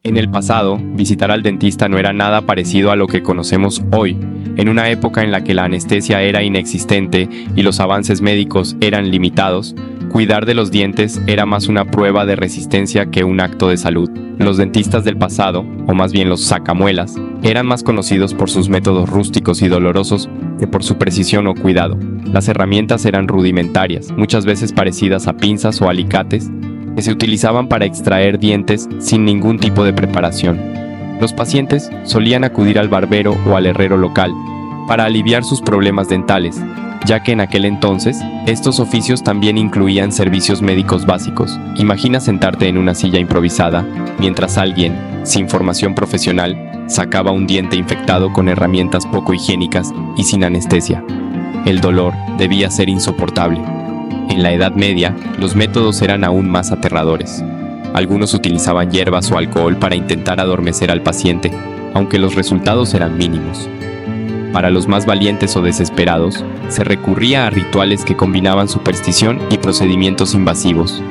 En el pasado, visitar al dentista no era nada parecido a lo que conocemos hoy, en una época en la que la anestesia era inexistente y los avances médicos eran limitados. Cuidar de los dientes era más una prueba de resistencia que un acto de salud. Los dentistas del pasado, o más bien los sacamuelas, eran más conocidos por sus métodos rústicos y dolorosos que por su precisión o cuidado. Las herramientas eran rudimentarias, muchas veces parecidas a pinzas o alicates, que se utilizaban para extraer dientes sin ningún tipo de preparación. Los pacientes solían acudir al barbero o al herrero local para aliviar sus problemas dentales, ya que en aquel entonces, estos oficios también incluían servicios médicos básicos. Imagina sentarte en una silla improvisada, mientras alguien, sin formación profesional, sacaba un diente infectado con herramientas poco higiénicas y sin anestesia. El dolor debía ser insoportable. En la Edad Media, los métodos eran aún más aterradores. Algunos utilizaban hierbas o alcohol para intentar adormecer al paciente, aunque los resultados eran mínimos. Para los más valientes o desesperados, se recurría a rituales que combinaban superstición y procedimientos invasivos.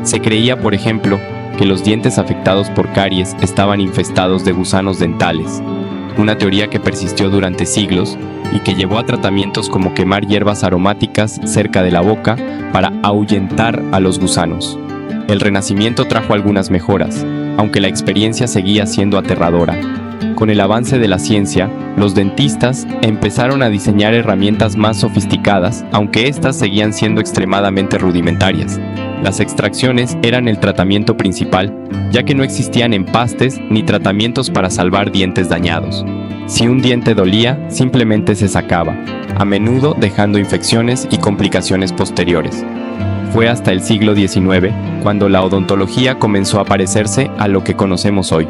Se creía, por ejemplo, que los dientes afectados por caries estaban infestados de gusanos dentales, una teoría que persistió durante siglos y que llevó a tratamientos como quemar hierbas aromáticas cerca de la boca para ahuyentar a los gusanos. El Renacimiento trajo algunas mejoras, aunque la experiencia seguía siendo aterradora. Con el avance de la ciencia, los dentistas empezaron a diseñar herramientas más sofisticadas, aunque éstas seguían siendo extremadamente rudimentarias. Las extracciones eran el tratamiento principal, ya que no existían empastes ni tratamientos para salvar dientes dañados. Si un diente dolía, simplemente se sacaba, a menudo dejando infecciones y complicaciones posteriores. Fue hasta el siglo XIX cuando la odontología comenzó a parecerse a lo que conocemos hoy.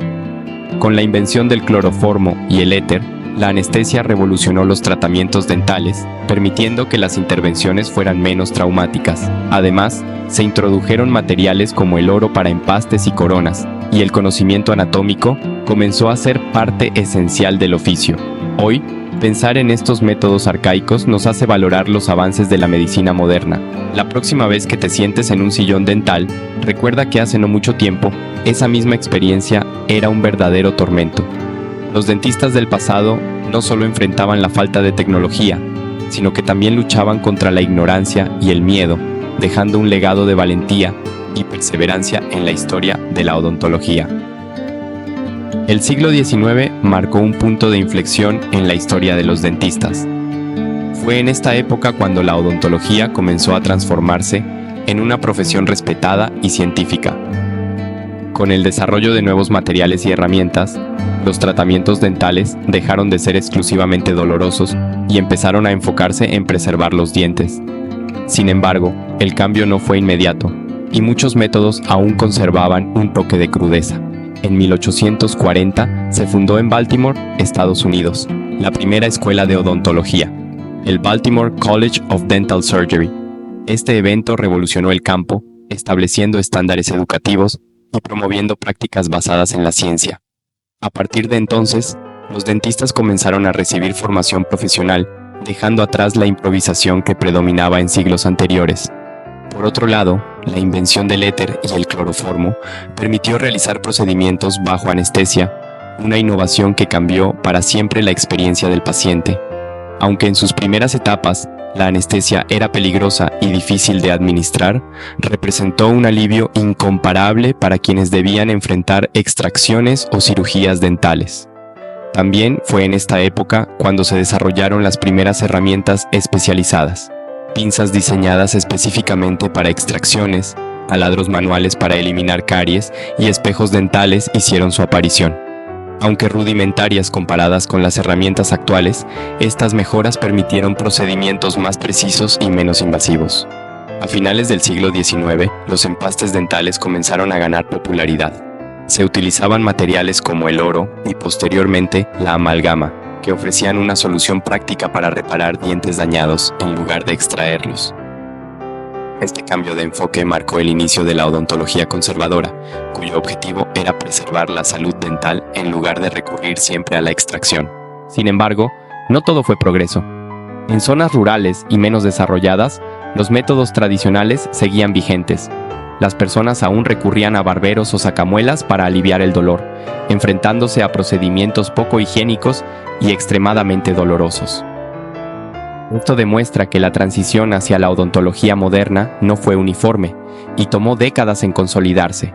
Con la invención del cloroformo y el éter, la anestesia revolucionó los tratamientos dentales, permitiendo que las intervenciones fueran menos traumáticas. Además, se introdujeron materiales como el oro para empastes y coronas, y el conocimiento anatómico comenzó a ser parte esencial del oficio. Hoy, pensar en estos métodos arcaicos nos hace valorar los avances de la medicina moderna. La próxima vez que te sientes en un sillón dental, recuerda que hace no mucho tiempo, esa misma experiencia era un verdadero tormento. Los dentistas del pasado no solo enfrentaban la falta de tecnología, sino que también luchaban contra la ignorancia y el miedo, dejando un legado de valentía y perseverancia en la historia de la odontología. El siglo XIX marcó un punto de inflexión en la historia de los dentistas. Fue en esta época cuando la odontología comenzó a transformarse en una profesión respetada y científica. Con el desarrollo de nuevos materiales y herramientas, los tratamientos dentales dejaron de ser exclusivamente dolorosos y empezaron a enfocarse en preservar los dientes. Sin embargo, el cambio no fue inmediato, y muchos métodos aún conservaban un toque de crudeza. En 1840 se fundó en Baltimore, Estados Unidos, la primera escuela de odontología, el Baltimore College of Dental Surgery. Este evento revolucionó el campo, estableciendo estándares educativos y promoviendo prácticas basadas en la ciencia. A partir de entonces, los dentistas comenzaron a recibir formación profesional, dejando atrás la improvisación que predominaba en siglos anteriores. Por otro lado, la invención del éter y el cloroformo permitió realizar procedimientos bajo anestesia, una innovación que cambió para siempre la experiencia del paciente. Aunque en sus primeras etapas, la anestesia era peligrosa y difícil de administrar, representó un alivio incomparable para quienes debían enfrentar extracciones o cirugías dentales. También fue en esta época cuando se desarrollaron las primeras herramientas especializadas, pinzas diseñadas específicamente para extracciones, taladros manuales para eliminar caries y espejos dentales hicieron su aparición. Aunque rudimentarias comparadas con las herramientas actuales, estas mejoras permitieron procedimientos más precisos y menos invasivos. A finales del siglo XIX, los empastes dentales comenzaron a ganar popularidad. Se utilizaban materiales como el oro y posteriormente la amalgama, que ofrecían una solución práctica para reparar dientes dañados en lugar de extraerlos. Este cambio de enfoque marcó el inicio de la odontología conservadora, cuyo objetivo era preservar la salud dental en lugar de recurrir siempre a la extracción. Sin embargo, no todo fue progreso. En zonas rurales y menos desarrolladas, los métodos tradicionales seguían vigentes. las personas aún recurrían a barberos o sacamuelas para aliviar el dolor, enfrentándose a procedimientos poco higiénicos y extremadamente dolorosos. Esto demuestra que la transición hacia la odontología moderna no fue uniforme y tomó décadas en consolidarse.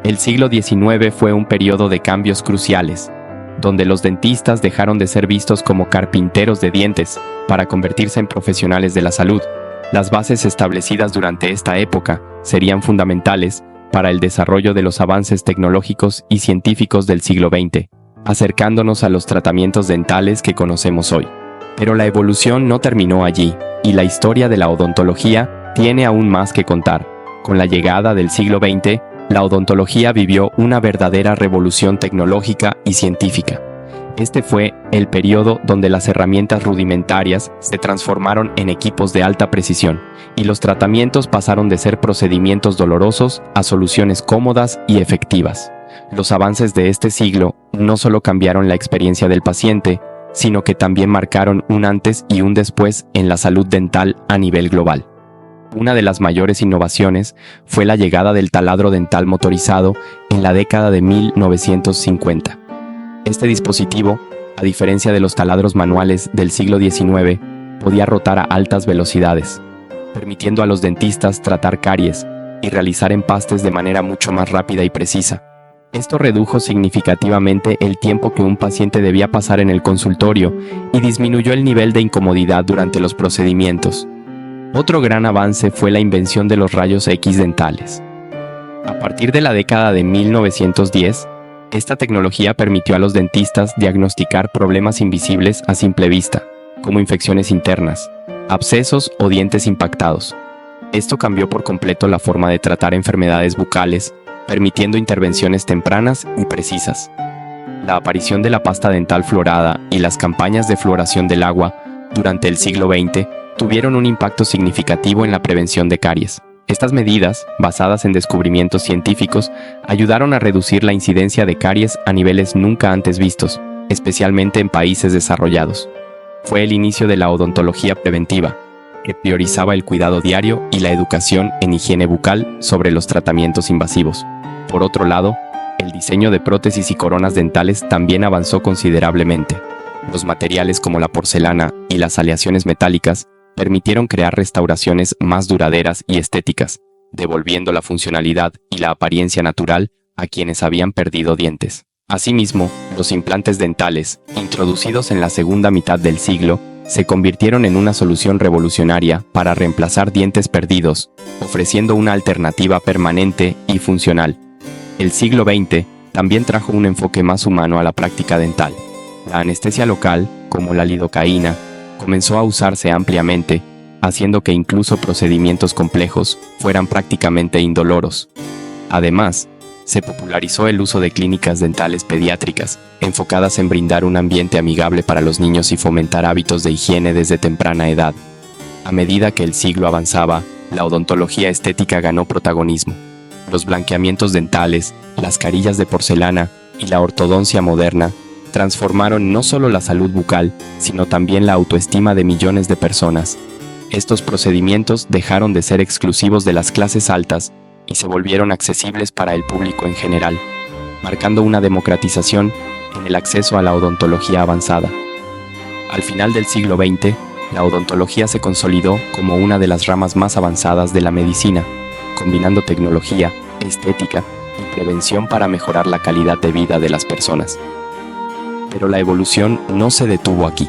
El siglo XIX fue un periodo de cambios cruciales, donde los dentistas dejaron de ser vistos como carpinteros de dientes para convertirse en profesionales de la salud. Las bases establecidas durante esta época serían fundamentales para el desarrollo de los avances tecnológicos y científicos del siglo XX, acercándonos a los tratamientos dentales que conocemos hoy. Pero la evolución no terminó allí, y la historia de la odontología tiene aún más que contar. Con la llegada del siglo XX, la odontología vivió una verdadera revolución tecnológica y científica. Este fue el periodo donde las herramientas rudimentarias se transformaron en equipos de alta precisión, y los tratamientos pasaron de ser procedimientos dolorosos a soluciones cómodas y efectivas. Los avances de este siglo no solo cambiaron la experiencia del paciente, sino que también marcaron un antes y un después en la salud dental a nivel global. Una de las mayores innovaciones fue la llegada del taladro dental motorizado en la década de 1950. Este dispositivo, a diferencia de los taladros manuales del siglo XIX, podía rotar a altas velocidades, permitiendo a los dentistas tratar caries y realizar empastes de manera mucho más rápida y precisa. Esto redujo significativamente el tiempo que un paciente debía pasar en el consultorio y disminuyó el nivel de incomodidad durante los procedimientos. Otro gran avance fue la invención de los rayos X dentales. A partir de la década de 1910, esta tecnología permitió a los dentistas diagnosticar problemas invisibles a simple vista, como infecciones internas, abscesos o dientes impactados. Esto cambió por completo la forma de tratar enfermedades bucales, permitiendo intervenciones tempranas y precisas. La aparición de la pasta dental fluorada y las campañas de fluoración del agua durante el siglo XX tuvieron un impacto significativo en la prevención de caries. Estas medidas, basadas en descubrimientos científicos, ayudaron a reducir la incidencia de caries a niveles nunca antes vistos, especialmente en países desarrollados. Fue el inicio de la odontología preventiva, que priorizaba el cuidado diario y la educación en higiene bucal sobre los tratamientos invasivos. Por otro lado, el diseño de prótesis y coronas dentales también avanzó considerablemente. Los materiales como la porcelana y las aleaciones metálicas permitieron crear restauraciones más duraderas y estéticas, devolviendo la funcionalidad y la apariencia natural a quienes habían perdido dientes. Asimismo, los implantes dentales, introducidos en la segunda mitad del siglo, se convirtieron en una solución revolucionaria para reemplazar dientes perdidos, ofreciendo una alternativa permanente y funcional. El siglo XX también trajo un enfoque más humano a la práctica dental. La anestesia local, como la lidocaína, comenzó a usarse ampliamente, haciendo que incluso procedimientos complejos fueran prácticamente indoloros. Además, se popularizó el uso de clínicas dentales pediátricas, enfocadas en brindar un ambiente amigable para los niños y fomentar hábitos de higiene desde temprana edad. A medida que el siglo avanzaba, la odontología estética ganó protagonismo. Los blanqueamientos dentales, las carillas de porcelana y la ortodoncia moderna transformaron no solo la salud bucal, sino también la autoestima de millones de personas. Estos procedimientos dejaron de ser exclusivos de las clases altas y se volvieron accesibles para el público en general, marcando una democratización en el acceso a la odontología avanzada. Al final del siglo XX, la odontología se consolidó como una de las ramas más avanzadas de la medicina, combinando tecnología, estética y prevención para mejorar la calidad de vida de las personas. Pero la evolución no se detuvo aquí.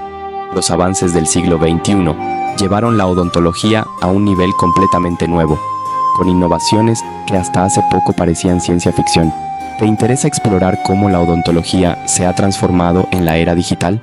Los avances del siglo XXI llevaron la odontología a un nivel completamente nuevo, con innovaciones que hasta hace poco parecían ciencia ficción. ¿Te interesa explorar cómo la odontología se ha transformado en la era digital?